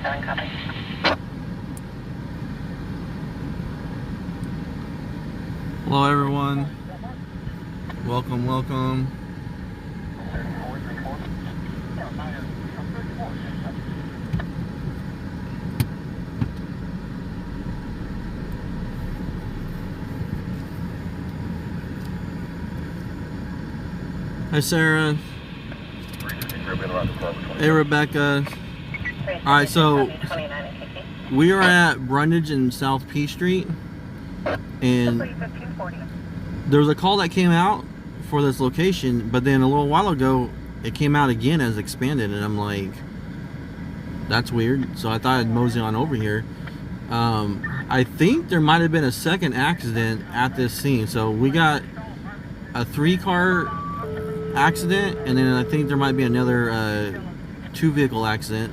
7 copy. Hello everyone. Welcome, welcome. Hi Sarah. Hey Rebecca. Alright, so we are at Brundage and South P Street, and there was a call that came out for this location, but then a little while ago it came out again as expanded, and I'm like, that's weird. So I thought I'd mosey on over here. I think there might have been a second accident at this scene. So we got a 3-car accident, and then I think there might be another 2-vehicle accident.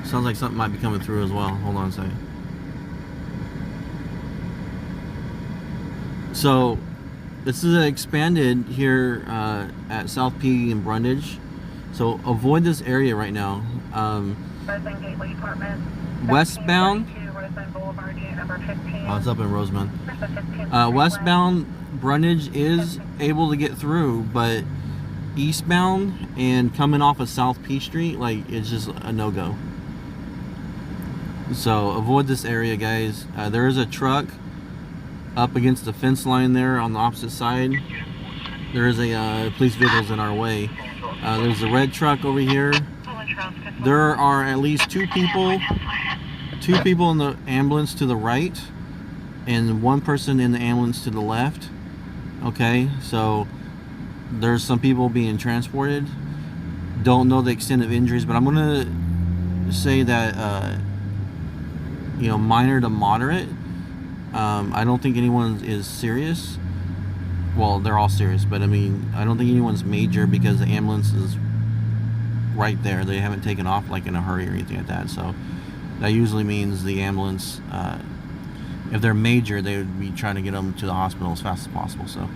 Sounds like something might be coming through as well. Hold on a second. So this is expanded here at South P and Brundage. So avoid this area right now. Westbound. Oh, it's up in Rosemont. Westbound Brundage is able to get through, but eastbound and coming off of South P Street, like, it's just a no-go. So avoid this area, guys. There is a truck up against the fence line there on the opposite side. There is a police vehicles in our way. There's a red truck over here. There are at least two people in the ambulance to the right and one person in the ambulance to the left. Okay, so there's some people being transported. Don't know the extent of injuries, but I'm gonna say that you know, minor to moderate. I don't think anyone is serious. Well, they're all serious, but I mean, I don't think anyone's major because the ambulance is right there. They haven't taken off like in a hurry or anything like that. So that usually means the ambulance, if they're major, they would be trying to get them to the hospital as fast as possible. So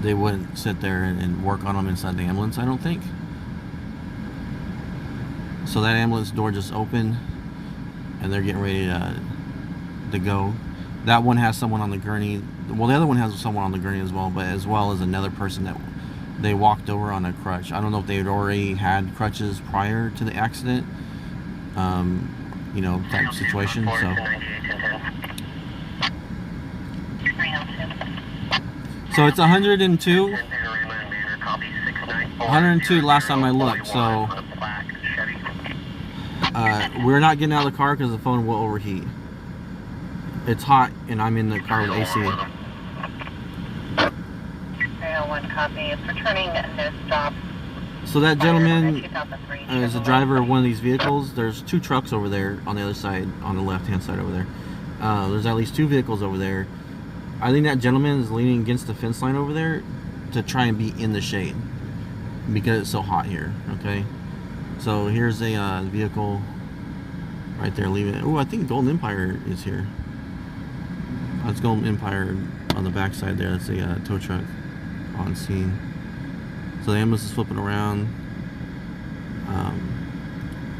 they wouldn't sit there and work on them inside the ambulance, I don't think. So that ambulance door just opened and they're getting ready to go. That one has someone on the gurney. Well, the other one has someone on the gurney as well, but as well as another person that they walked over on a crutch. I don't know if they had already had crutches prior to the accident, you know, type of situation. So it's 102. 102 last time I looked. So we're not getting out of the car because the phone will overheat. It's hot and I'm in the car with AC. One copy. It's returning no stop. So that gentleman is the driver of one of these vehicles. There's 2 trucks over there on the other side, on the left-hand side over there. There's at least 2 vehicles over there. I think that gentleman is leaning against the fence line over there to try and be in the shade because it's so hot here. Okay, so here's a vehicle right there leaving. Oh, I think Golden Empire is here. Let's go Empire on the back side there. That's a tow truck on scene. So the ambulance is flipping around,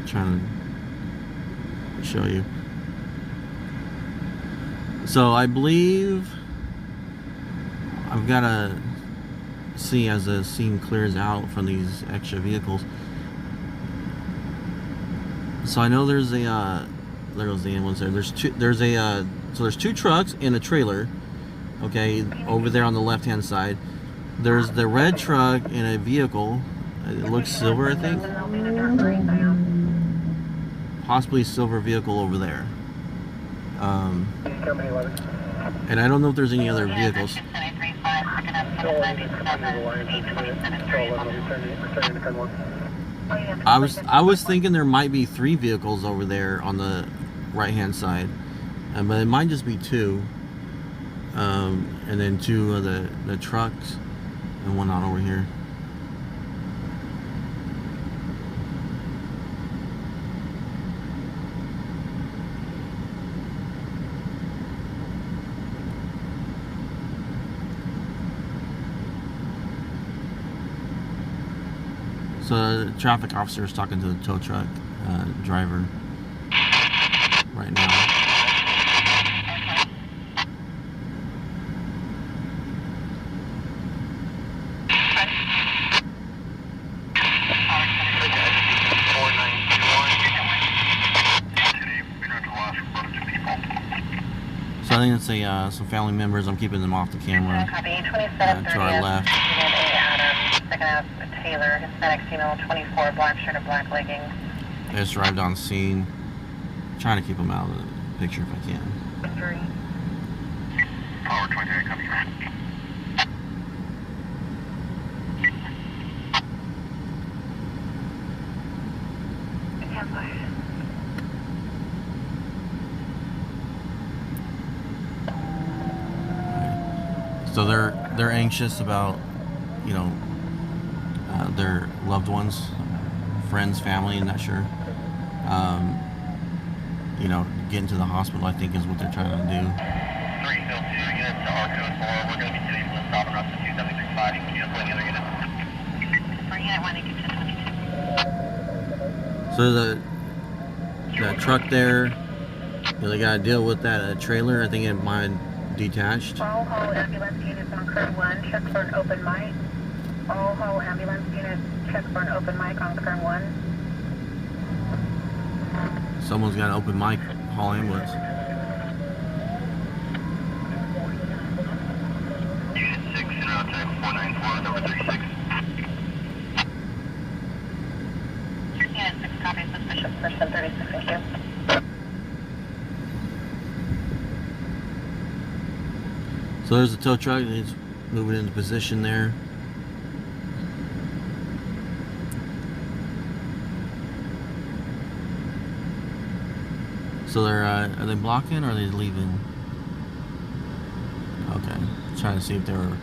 trying to show you. So I believe I've got to see as the scene clears out from these extra vehicles. So I know there's a there goes the ambulance there. So there's 2 trucks and a trailer, okay, over there on the left-hand side. There's the red truck and a vehicle. It looks silver, I think. Possibly a silver vehicle over there. And I don't know if there's any other vehicles. I was thinking there might be 3 vehicles over there on the right-hand side. But it might just be 2, and then 2 of the trucks and one out over here. So the traffic officer is talking to the tow truck driver right now. So I think it's some family members. I'm keeping them off the camera. To our left. Taylor, Hispanic female, 24, black shirt and black leggings. I just arrived on scene. Trying to keep them out of the picture if I can. Power 28 coming back. So they're anxious about, you know, their loved ones, friends, family, and not sure. You know, getting to the hospital, I think, is what they're trying to do. 3 Hill 2 units to our code 4. We're going to be sitting in the stop and rush to 2735. You can just pulling the other unit. For unit 1, you can 22. So that truck there, you know, they got to deal with that trailer. I think it might detached. All haul ambulance units on current 1, check for an open mic. All haul ambulance units, check for an open mic on current 1. Someone's got an open mic, haul ambulance. Unit 6, in route type 494, number 36. Unit 6, copy, suspicious person 36, thank you. So there's the tow truck, and it's moving into position there. So they're are they blocking or are they leaving? Okay, trying to see if they're.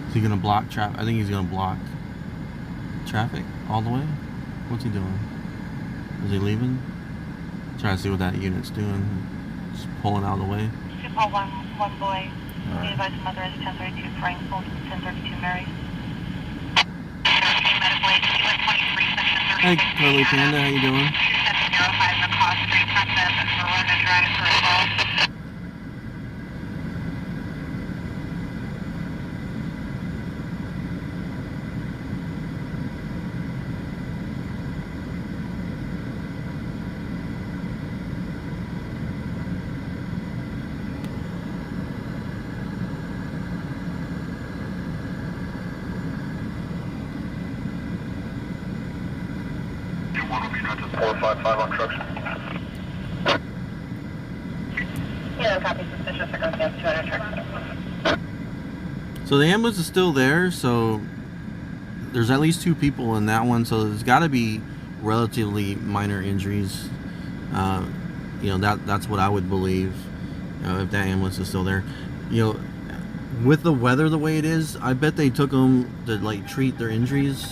Is he gonna block traffic? I think he's gonna block traffic all the way. What's he doing? Is he leaving? Trying to see what that unit's doing. Just pulling out of the way. 241 boy. Be advised mother is 1032 Frank, 1032 Mary. Hey, Curly Panda, how you doing? 2705 McCaw Street, process and Verona Drive for a call. One will be not to 455 on trucks. Yeah, copy suspicious circumstance 200 trucks. So the ambulance is still there, so there's at least 2 people in that one, so there's got to be relatively minor injuries. You know, that's what I would believe, if that ambulance is still there. You know, with the weather the way it is, I bet they took them to like treat their injuries.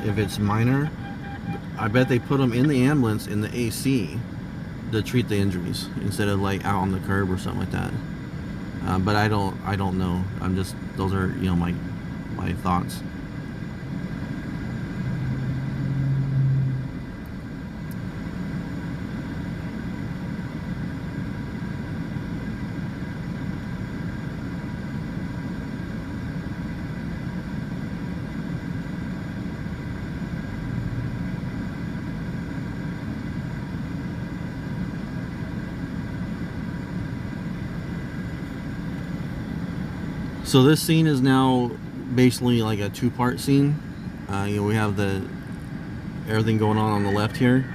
If it's minor, I bet they put them in the ambulance in the AC to treat the injuries instead of like out on the curb or something like that. But I don't know. I'm just, those are, you know, my thoughts. So this scene is now basically like a 2-part scene. You know, we have everything going on the left here.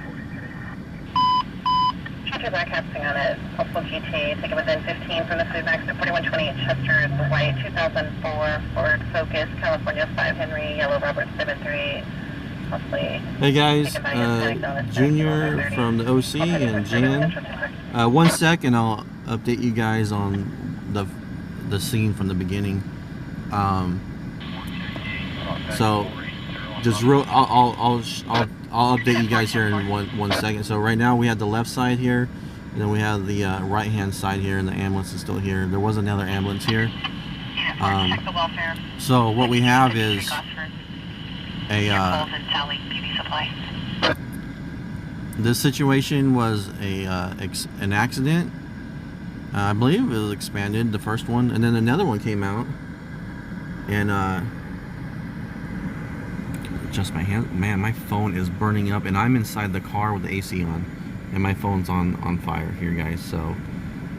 Chester broadcasting on it. Possible GT. Take it within 15 from the food max to 4128 Chester. It's white 2004 Ford Focus, California 5 Henry, yellow Robert 73. Possibly. Hey guys, Junior from the OC and Jan. 1 second, I'll update you guys on the scene from the beginning. So just I'll update you guys here in one second. So right now we have the left side here, and then we have the right hand side here, and the ambulance is still here. There was another ambulance here. Check the welfare. So what we have is this situation was an accident. I believe it was expanded, the first one, and then another one came out. And just my hand, man, my phone is burning up, and I'm inside the car with the AC on, and my phone's on fire here, guys. So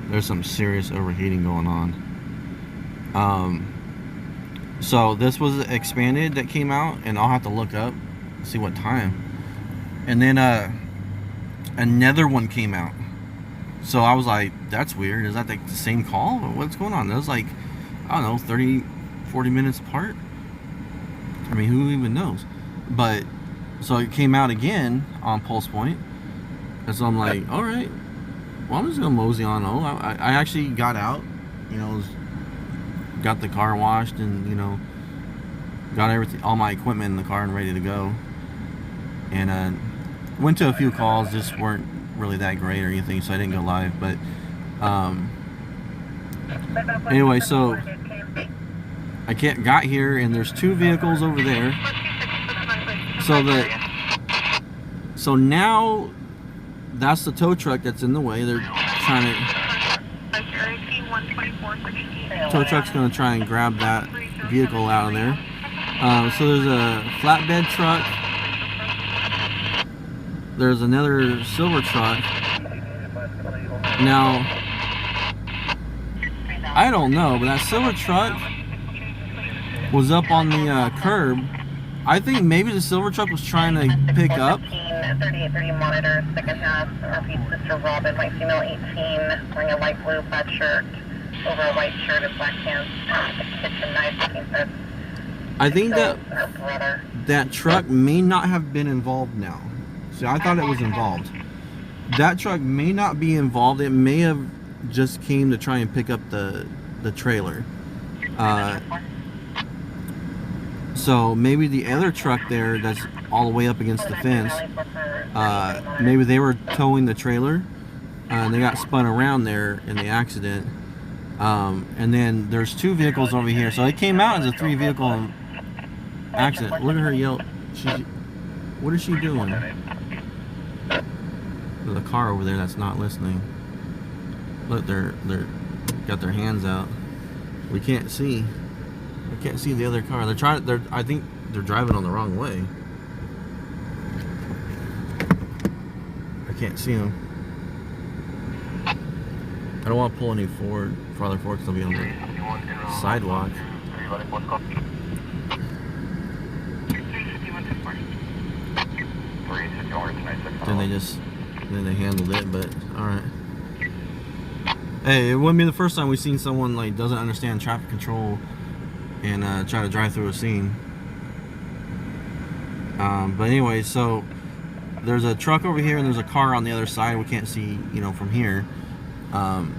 there's some serious overheating going on. So this was expanded that came out, and I'll have to look up, see what time. And then another one came out. So I was like, that's weird. Is that like the same call? What's going on? That was like, I don't know, 30, 40 minutes apart. I mean, who even knows? But so it came out again on Pulse Point. And so I'm like, all right, well, I'm just gonna mosey on. I actually got out, you know, got the car washed, and you know, got everything, all my equipment in the car and ready to go. And went to a few calls, just weren't really that great or anything, so I didn't go live. But anyway, so I got here, and there's two vehicles over there. So now that's the tow truck that's in the way. They're trying to. Tow truck's gonna try and grab that vehicle out of there. So there's a flatbed truck. There's another silver truck. Now, I don't know, but that silver truck was up on the curb. I think maybe the silver truck was trying to pick up. 3830 monitor, second half, repeat Sister Robin, white female 18, wearing a light blue plaid shirt over a white shirt and black pants, a kitchen knife. I think that truck may not have been involved now. See, I thought it was involved. That truck may not be involved. It may have just came to try and pick up the trailer. So maybe the other truck there that's all the way up against the fence, maybe they were towing the trailer, and they got spun around there in the accident. And then there's two vehicles over here. So it came out as a 3-vehicle accident. Look at her yell. What is she doing? There's a car over there that's not listening. Look, they're got their hands out. We can't see. I can't see the other car. I think they're driving on the wrong way. I can't see them. I don't want to pull any farther forward because they'll be on the sidewalk. Then they handled it, but alright. Hey, it wouldn't be the first time we've seen someone like doesn't understand traffic control and try to drive through a scene. But anyway, so there's a truck over here and there's a car on the other side. We can't see, you know, from here. And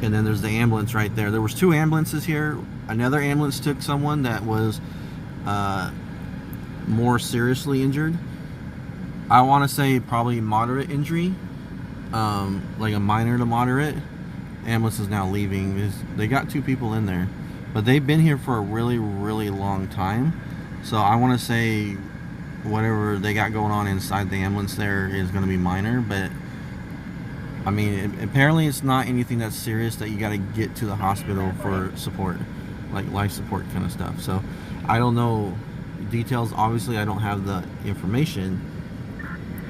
then there's the ambulance right there. There was 2 ambulances here. Another ambulance took someone that was more seriously injured. I want to say probably moderate injury, like a minor to moderate. Ambulance is now leaving. They got 2 people in there, but they've been here for a really, really long time. So I want to say whatever they got going on inside the ambulance there is going to be minor, but I mean, apparently it's not anything that's serious that you got to get to the hospital for support, like life support kind of stuff. So I don't know details. Obviously, I don't have the information,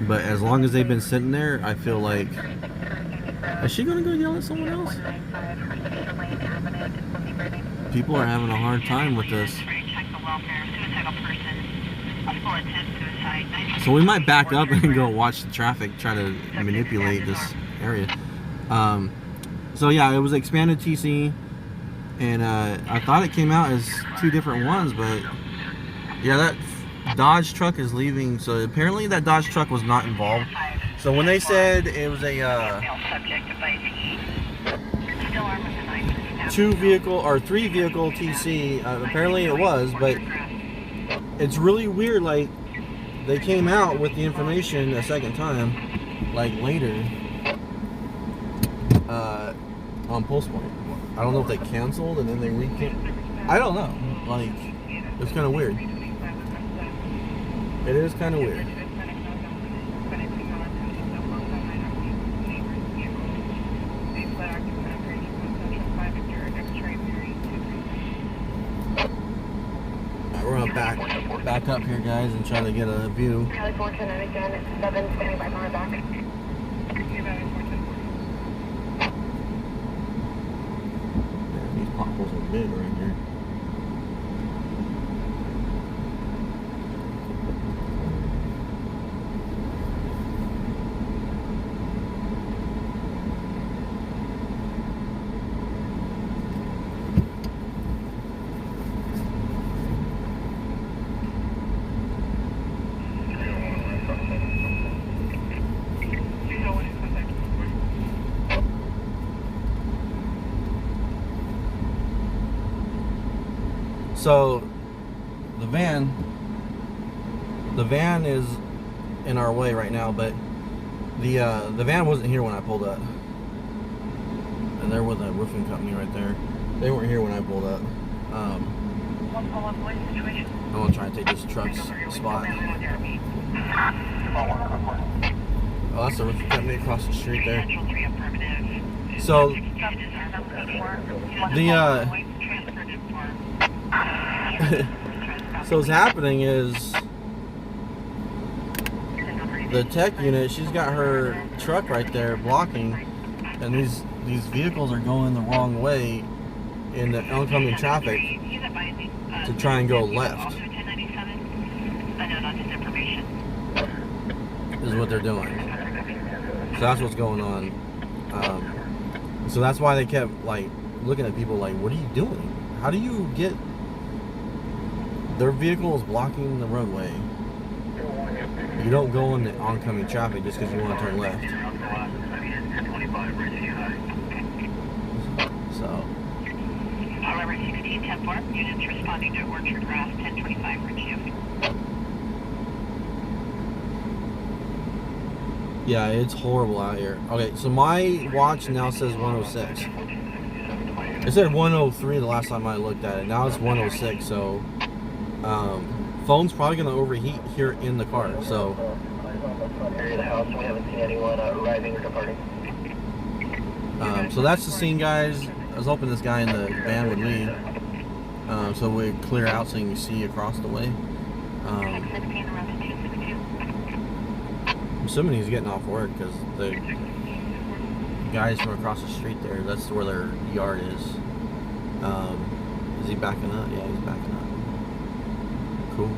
but as long as they've been sitting there, I feel like, is she going to go yell at someone else? People are having a hard time with this. So we might back up and go watch the traffic, try to manipulate this area. So yeah, it was expanded TC, and I thought it came out as 2 different ones, but yeah, that Dodge truck is leaving. So apparently that Dodge truck was not involved. So when they said it was a 2-vehicle or 3-vehicle TC, apparently it was, but it's really weird. Like, they came out with the information a second time, like later, on Pulse Point. I don't know if they canceled and then they I don't know. Like, it's kind of weird. It is kind of weird. We're gonna back up here, guys, and try to get a view. Charlie 410 again, it's 7, standing by car back. Man, these potholes are big right here. So the van is in our way right now, but the van wasn't here when I pulled up, and there was a roofing company right there. They weren't here when I pulled up. I'm gonna try and take this truck's spot. Oh, that's a roofing company across the street there. So so what's happening is the tech unit, she's got her truck right there blocking, and these vehicles are going the wrong way in the oncoming traffic to try and go left. Is what they're doing. So that's what's going on. So that's why they kept like looking at people like, what are you doing? How do you get... Their vehicle is blocking the roadway. You don't go in the oncoming traffic just because you want to turn left. So. However, 1610-4, units responding to Orchard Grass, 1025 Ridgeview. Yeah, it's horrible out here. Okay, so my watch now says 106. It said 103 the last time I looked at it. Now it's 106, so phone's probably going to overheat here in the car. So Area of the house, we haven't seen anyone arriving or departing. So that's the scene, guys. I was hoping this guy in the van would leave, so we clear out so you can see across the way. I'm assuming he's getting off work because the guys from across the street there, that's where their yard is. Is he backing up? Yeah, he's backing up. Cool.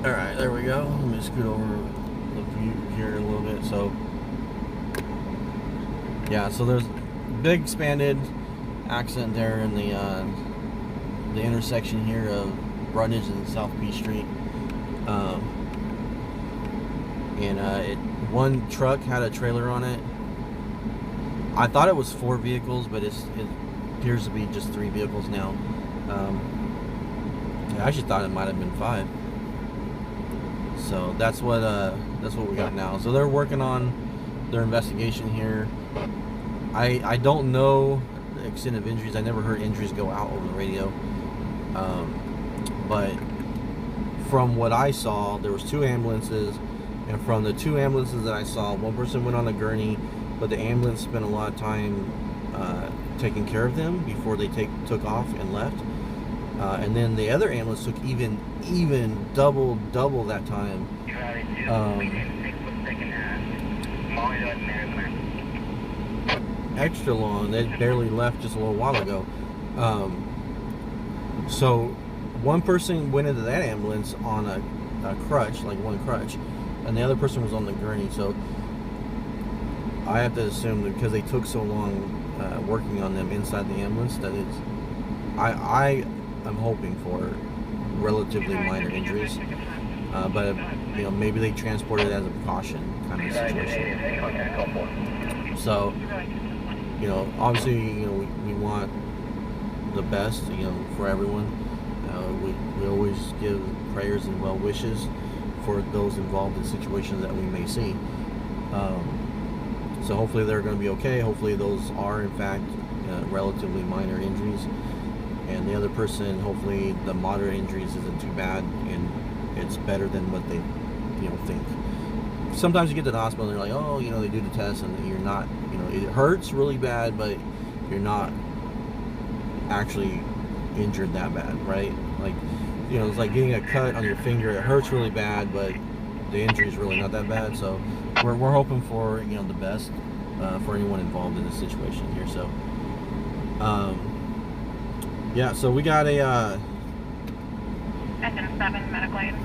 Alright, there we go. Let me scoot over the view here a little bit. So, yeah, so there's big expanded accident there in the intersection here of Brundage and South P Street. One truck had a trailer on it. I thought it was 4 vehicles, but it appears to be just 3 vehicles now. I actually thought it might have been 5. So that's what we got now. So they're working on their investigation here. I don't know the extent of injuries. I never heard injuries go out over the radio. But from what I saw, there was 2 ambulances, and from the 2 ambulances that I saw, one person went on a gurney, but the ambulance spent a lot of time taking care of them before they took off and left. And then the other ambulance took even double that time. Extra long. They barely left just a little while ago. So one person went into that ambulance on a crutch, like one crutch, and the other person was on the gurney. So I have to assume that because they took so long working on them inside the ambulance, that it's I'm hoping for relatively minor injuries, but you know, maybe they transported it as a precaution kind of situation. So, you know, obviously, you know, we want the best, for everyone. We always give prayers and well wishes for those involved in situations that we may see. So hopefully they're going to be okay. Hopefully those are in fact relatively minor injuries, and the other person, hopefully the moderate injuries isn't too bad and it's better than what they think. Sometimes you get to the hospital and they're like, oh, they do the test and you're not, it hurts really bad, but you're not actually injured that bad, right? Like, it's like getting a cut on your finger. It hurts really bad, but the injury is really not that bad. So we're hoping for the best for anyone involved in this situation here. So yeah, so we got a Engine 7 medical aid.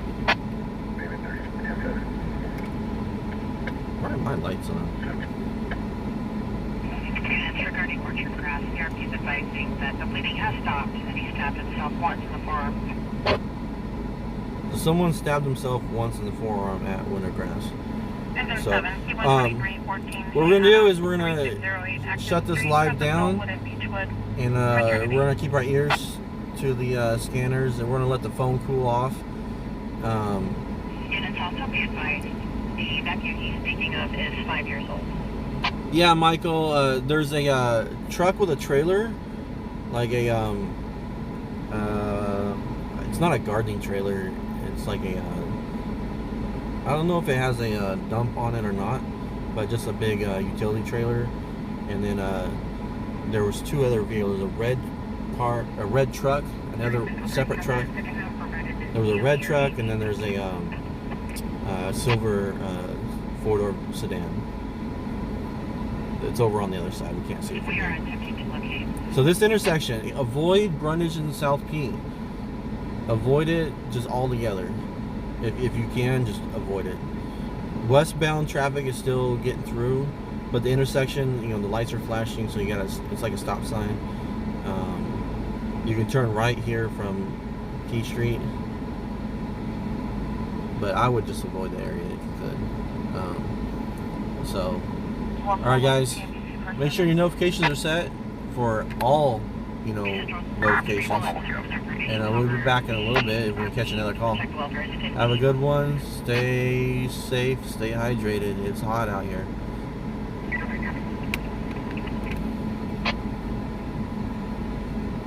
why are my lights on? And regarding Orchard Grass, CRP is advising that the bleeding has stopped and he stabbed himself once in the forearm. So someone stabbed himself once in the forearm at Wintergrass. Engine So 7, what we're gonna do is we're gonna shut this live down, and we're gonna keep our ears to the scanners, and we're gonna let the phone cool off. Units also be advised, the nephew he's speaking of is 5 years old. Yeah, Michael, there's a truck with a trailer, like a it's not a gardening trailer, it's like a I don't know if it has a dump on it or not, but just a big utility trailer. And then there was two other vehicles, a red truck, another separate truck. There was a red truck, and then there's a silver four-door sedan. It's over on the other side. We can't see it from here. So this intersection, avoid Brundage and South P. Avoid it just altogether. If you can, just avoid it. Westbound traffic is still getting through, but the intersection, the lights are flashing, so it's like a stop sign. You can turn right here from Key Street, but I would just avoid the area if you could. So, alright guys, make sure your notifications are set for all, notifications. And we'll be back in a little bit if we catch another call. Have a good one. Stay safe. Stay hydrated. It's hot out here.